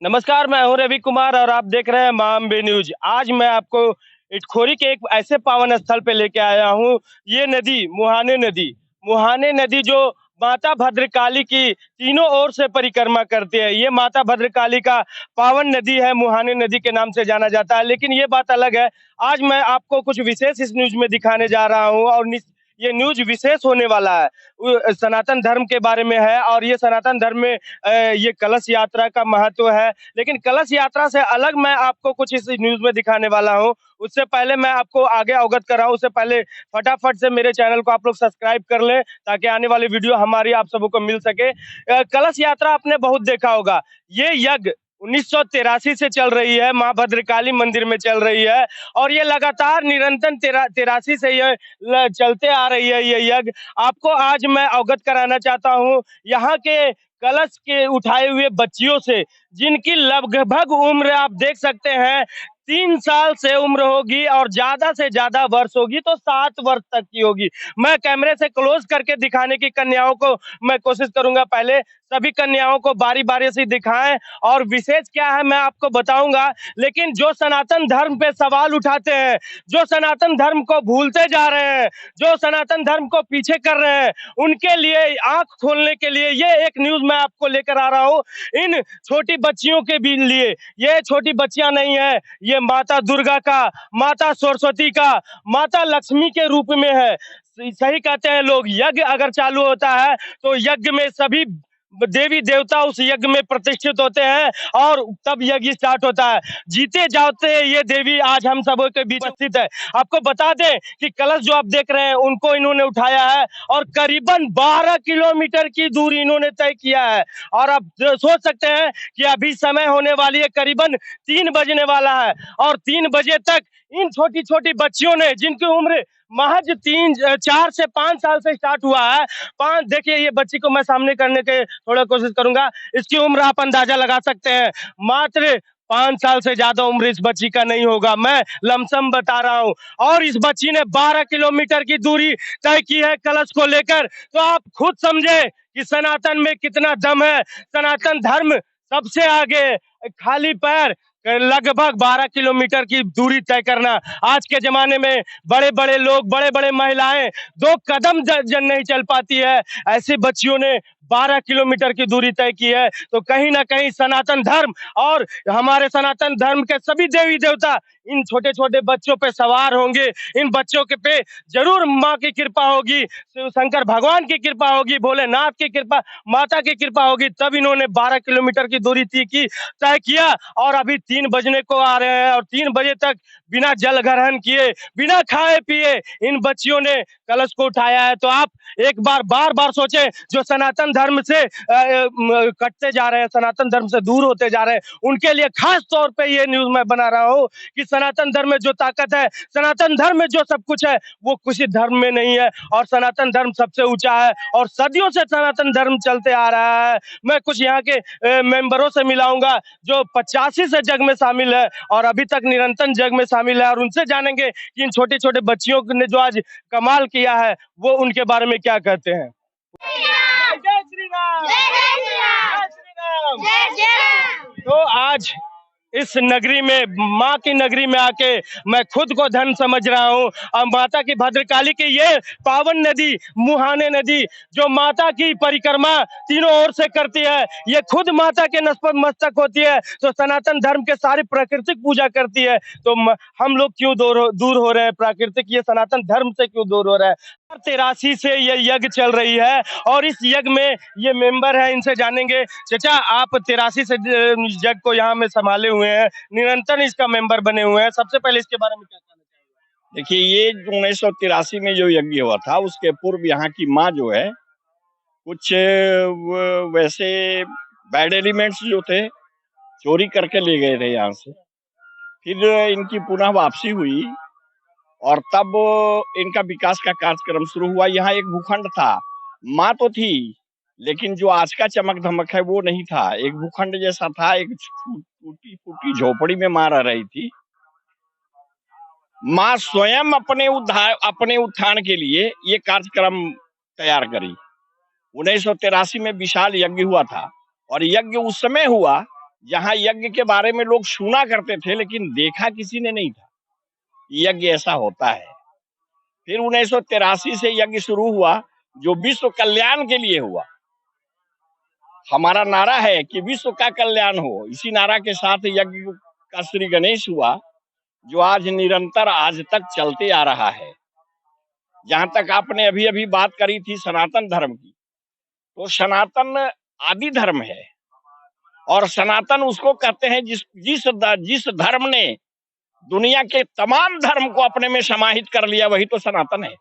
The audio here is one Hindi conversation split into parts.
नमस्कार, मैं हूँ रवि कुमार और आप देख रहे हैं मामबे न्यूज। आज मैं आपको इटखोरी के एक ऐसे पावन स्थल पे लेके आया हूँ। ये नदी मुहाने नदी, मुहाने नदी जो माता भद्रकाली की तीनों ओर से परिक्रमा करती है। ये माता भद्रकाली का पावन नदी है, मुहाने नदी के नाम से जाना जाता है। लेकिन ये बात अलग है, आज मैं आपको कुछ विशेष इस न्यूज में दिखाने जा रहा हूँ और ये न्यूज विशेष होने वाला है। सनातन धर्म के बारे में है और ये सनातन धर्म में ये कलश यात्रा का महत्व है। लेकिन कलश यात्रा से अलग मैं आपको कुछ इस न्यूज में दिखाने वाला हूँ। उससे पहले मैं आपको आगे अवगत कराऊं, उससे पहले फटाफट से मेरे चैनल को आप लोग सब्सक्राइब कर लें ताकि आने वाली वीडियो हमारी आप सबों को मिल सके। कलश यात्रा आपने बहुत देखा होगा। ये यज्ञ 1983 से चल रही है, माँ भद्रकाली मंदिर में चल रही है और ये लगातार निरंतर 83 से ये चलते आ रही है ये यज्ञ। आपको आज मैं अवगत कराना चाहता हूँ यहाँ के कलश के उठाए हुए बच्चियों से, जिनकी लगभग उम्र आप देख सकते हैं 3 साल से उम्र होगी और ज्यादा से ज्यादा वर्ष होगी तो 7 वर्ष तक की होगी। मैं कैमरे से क्लोज करके दिखाने की कन्याओं को मैं कोशिश करूंगा। पहले सभी कन्याओं को बारी बारी से दिखाएं और विशेष क्या है मैं आपको बताऊंगा। लेकिन जो सनातन धर्म पे सवाल उठाते हैं, जो सनातन धर्म को भूलते जा रहे हैं, जो सनातन धर्म को पीछे कर रहे हैं, उनके लिए आंख खोलने के लिए ये एक न्यूज मैं आपको लेकर आ रहा हूँ। इन छोटी बच्चियों के भी लिए, ये छोटी बच्चियां नहीं है, ये माता दुर्गा का, माता सरस्वती का, माता लक्ष्मी के रूप में है। सही कहते हैं लोग, यज्ञ अगर चालू होता है तो यज्ञ में सभी देवी देवता उस यज्ञ में प्रतिष्ठित होते हैं और तब यज्ञ स्टार्ट होता है। जीते जाते ये देवी आज हम सबों के बीच स्थित है। आपको बता दें कि कलश जो आप देख रहे हैं उनको इन्होंने उठाया है और करीबन 12 किलोमीटर की दूरी इन्होंने तय किया है। और आप सोच सकते हैं कि अभी समय होने वाली है, करीबन 3 बजने वाला है और 3 बजे तक इन छोटी छोटी बच्चियों ने, जिनकी उम्र महज 4 से 5 साल से स्टार्ट हुआ है। 5 देखिए, ये बच्ची को मैं सामने करने के थोड़ा कोशिश करूंगा। इसकी उम्र आप अंदाजा लगा सकते हैं, मात्र 5 साल से ज्यादा उम्र इस बच्ची का नहीं होगा, मैं लमसम बता रहा हूं। और इस बच्ची ने 12 किलोमीटर की दूरी तय की है कलश को लेकर। तो आप खुद समझे कि सनातन में कितना दम है। सनातन धर्म सबसे आगे। खाली पैर लगभग 12 किलोमीटर की दूरी तय करना आज के जमाने में, बड़े बड़े लोग, बड़े बड़े महिलाएं 2 कदम जन नहीं चल पाती है, ऐसे बच्चियों ने 12 किलोमीटर की दूरी तय की है। तो कहीं ना कहीं सनातन धर्म और हमारे सनातन धर्म के सभी देवी देवता इन छोटे छोटे बच्चों पे सवार होंगे। इन बच्चों के पे जरूर माँ की कृपा होगी, शंकर भगवान की कृपा होगी, भोलेनाथ की कृपा, माता की कृपा होगी, तब इन्होंने 12 किलोमीटर की दूरी तय किया। और अभी 3 बजने को आ रहे हैं और 3 बजे तक बिना जल ग्रहण किए, बिना खाए पिए इन बच्चियों ने कलश को उठाया है। तो आप एक बार बार बार सोचें, जो सनातन धर्म से कटते जा रहे हैं, सनातन धर्म से दूर होते जा रहे हैं, उनके लिए खास तौर पे ये न्यूज मैं बना रहा हूँ कि सनातन धर्म में जो ताकत है, सनातन धर्म में जो सब कुछ है, वो किसी धर्म में नहीं है और सनातन धर्म सबसे ऊंचा है और सदियों से सनातन धर्म चलते आ रहा है। मैं कुछ यहाँ के मेंबरों से मिलाऊंगा जो 85 से जग में शामिल है और अभी तक निरंतर जग में शामिल है, और उनसे जानेंगे कि इन छोटे छोटे बच्चियों ने जो आज कमाल किया है वो उनके बारे में क्या कहते हैं। जय श्री राम, जय श्री राम, जय श्री राम, जय श्री राम। तो आज इस नगरी में, माँ की नगरी में आके मैं खुद को धन समझ रहा हूँ। और माता की भद्रकाली की ये पावन नदी, मुहाने नदी, जो माता की परिक्रमा तीनों ओर से करती है, ये खुद माता के नतमस्तक होती है। तो सनातन धर्म के सारी प्राकृतिक पूजा करती है। तो हम लोग क्यों दूर हो रहे हैं प्राकृतिक, ये सनातन धर्म से क्यों दूर हो रहा है। 83 से ये यज्ञ चल रही है और इस यज्ञ में ये मेंबर है, इनसे जानेंगे। चाचा, आप 83 से यज्ञ को यहाँ में संभाले हुए हैं, निरंतर इसका मेंबर बने हुए हैं, सबसे पहले इसके बारे में क्या कहना चाहिए। देखिए, ये 1983 में जो यज्ञ हुआ था उसके पूर्व यहाँ की माँ जो है, कुछ वैसे बैड एलिमेंट्स जो थे चोरी करके ले गए थे यहाँ से। फिर इनकी पुनः वापसी हुई और तब इनका विकास का कार्यक्रम शुरू हुआ। यहाँ एक भूखंड था, माँ तो थी लेकिन जो आज का चमक धमक है वो नहीं था। एक भूखंड जैसा था, एक टूटी फूटी झोपड़ी में माँ रह रही थी। माँ स्वयं अपने उत्थान के लिए ये कार्यक्रम तैयार करी। 1983 में विशाल यज्ञ हुआ था और यज्ञ उस समय हुआ जहां यज्ञ के बारे में लोग सुना करते थे लेकिन देखा किसी ने नहीं था, यज्ञ ऐसा होता है। फिर 1983 से यज्ञ शुरू हुआ, जो विश्व कल्याण के लिए हुआ। हमारा नारा है कि विश्व का कल्याण हो। इसी नारा के साथ यज्ञ का श्री गणेश हुआ, जो आज निरंतर आज तक चलते आ रहा है। जहां तक आपने अभी अभी बात करी थी सनातन धर्म की, तो सनातन आदि धर्म है और सनातन उसको कहते हैं जिस धर्म ने दुनिया के तमाम धर्म को अपने में समाहित कर लिया, वही तो सनातन है।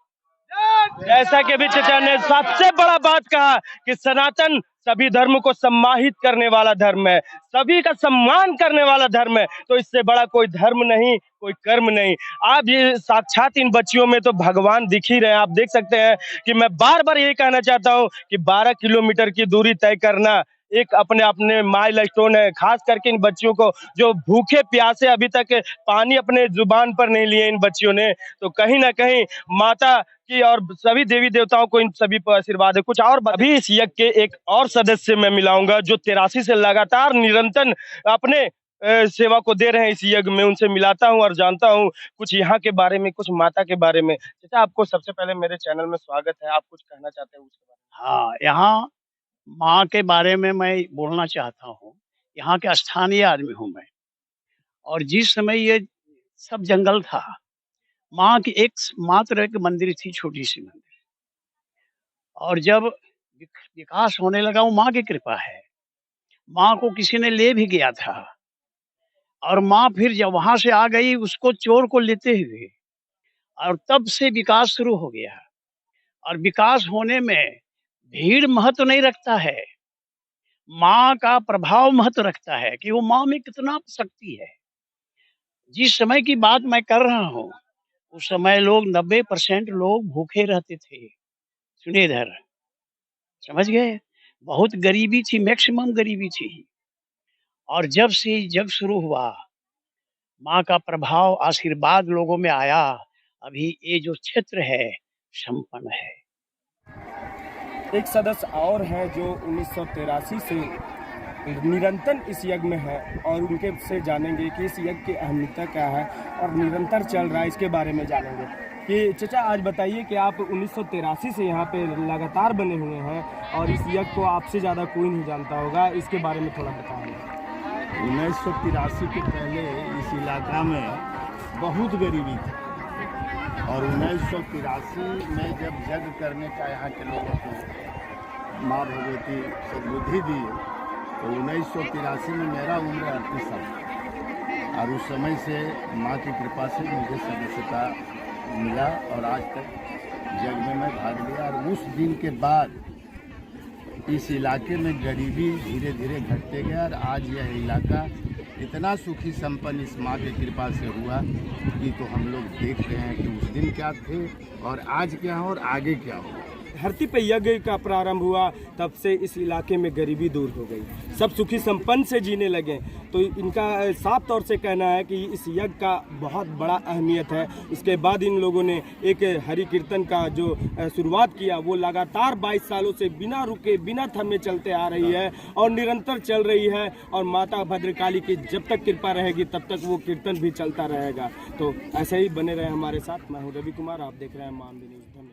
जैसा कि अभी चचा ने सबसे बड़ा बात कहा कि सनातन सभी धर्म को सम्मानित करने वाला धर्म है, सभी का सम्मान करने वाला धर्म है। तो इससे बड़ा कोई धर्म नहीं, कोई कर्म नहीं। आप ये साक्षात इन बच्चियों में तो भगवान दिख ही रहे हैं। आप देख सकते हैं कि मैं बार बार यही कहना चाहता हूँ कि 12 किलोमीटर की दूरी तय करना एक अपने अपने माइलस्टोन है। खास करके इन बच्चियों को जो भूखे प्यासे अभी तक पानी अपने जुबान पर नहीं लिए इन बच्चियों ने, तो कहीं ना कहीं माता की और सभी देवी देवताओं को इन सभी पर आशीर्वाद है। कुछ और अभी इस यज्ञ के एक और सदस्य मैं मिलाऊंगा जो 83 से लगातार निरंतर अपने सेवा को दे रहे हैं इस यज्ञ में। उनसे मिलाता हूं और जानता हूं कुछ यहाँ के बारे में, कुछ माता के बारे में। चाचा, आपको सबसे पहले मेरे चैनल में स्वागत है। आप कुछ कहना चाहते हैं उसके बारे हाँ, यहाँ माँ के बारे में मैं बोलना चाहता हूँ। यहाँ के स्थानीय आदमी हूँ मैं। और जिस समय ये सब जंगल था, माँ की मात्र एक मंदिर थी, छोटी सी मंदिर। और जब विकास होने लगा, वो माँ की कृपा है। माँ को किसी ने ले भी गया था और माँ फिर जब वहां से आ गई, उसको चोर को लेते हुए, और तब से विकास शुरू हो गया। और विकास होने में भीड़ महत्व नहीं रखता है, माँ का प्रभाव महत्व रखता है कि वो माँ में कितना शक्ति है। जिस समय की बात मैं कर रहा हूँ, उस समय लोग 90% लोग भूखे रहते थे। सुनिए इधर, समझ गए? बहुत गरीबी थी, मैक्सिमम गरीबी थी। और जब से जग शुरू हुआ, माँ का प्रभाव आशीर्वाद लोगों में आया। अभी ये जो क्षेत्र है संपन्न है। एक सदस्य और है जो 1983 से निरंतर इस यज्ञ में है और उनके से जानेंगे कि इस यज्ञ की अहमियत क्या है और निरंतर चल रहा है, इसके बारे में जानेंगे। कि चचा, आज बताइए कि आप 1983 से यहाँ पे लगातार बने हुए हैं और इस यज्ञ को आपसे ज़्यादा कोई नहीं जानता होगा, इसके बारे में थोड़ा बताइए। 1983 के पहले इस इलाका में बहुत गरीबी थी और 1983 में जब यज्ञ करने का यहाँ के लोगों को माँ भगवती सद्बुद्धि दी, तो 1983 में मेरा उम्र 38 साल और उस समय से माँ की कृपा से मुझे सदस्यता मिला और आज तक यज्ञ में मैं भाग लिया। और उस दिन के बाद इस इलाके में गरीबी धीरे धीरे घटते गया और आज यह इलाका इतना सुखी संपन्न इस माँ की कृपा से हुआ कि तो हम लोग देख रहे हैं कि उस दिन क्या थे और आज क्या हो और आगे क्या हो। धरती पे यज्ञ का प्रारंभ हुआ, तब से इस इलाके में गरीबी दूर हो गई, सब सुखी संपन्न से जीने लगे। तो इनका साफ तौर से कहना है कि इस यज्ञ का बहुत बड़ा अहमियत है। इसके बाद इन लोगों ने एक हरि कीर्तन का जो शुरुआत किया, वो लगातार 22 सालों से बिना रुके बिना थमे चलते आ रही है और निरंतर चल रही है। और माता भद्रकाली की जब तक कृपा रहेगी तब तक वो कीर्तन भी चलता रहेगा। तो ऐसे ही बने रहे हमारे साथ। मैं हूँ रवि कुमार, आप देख रहे हैं मानवी न्यूज़।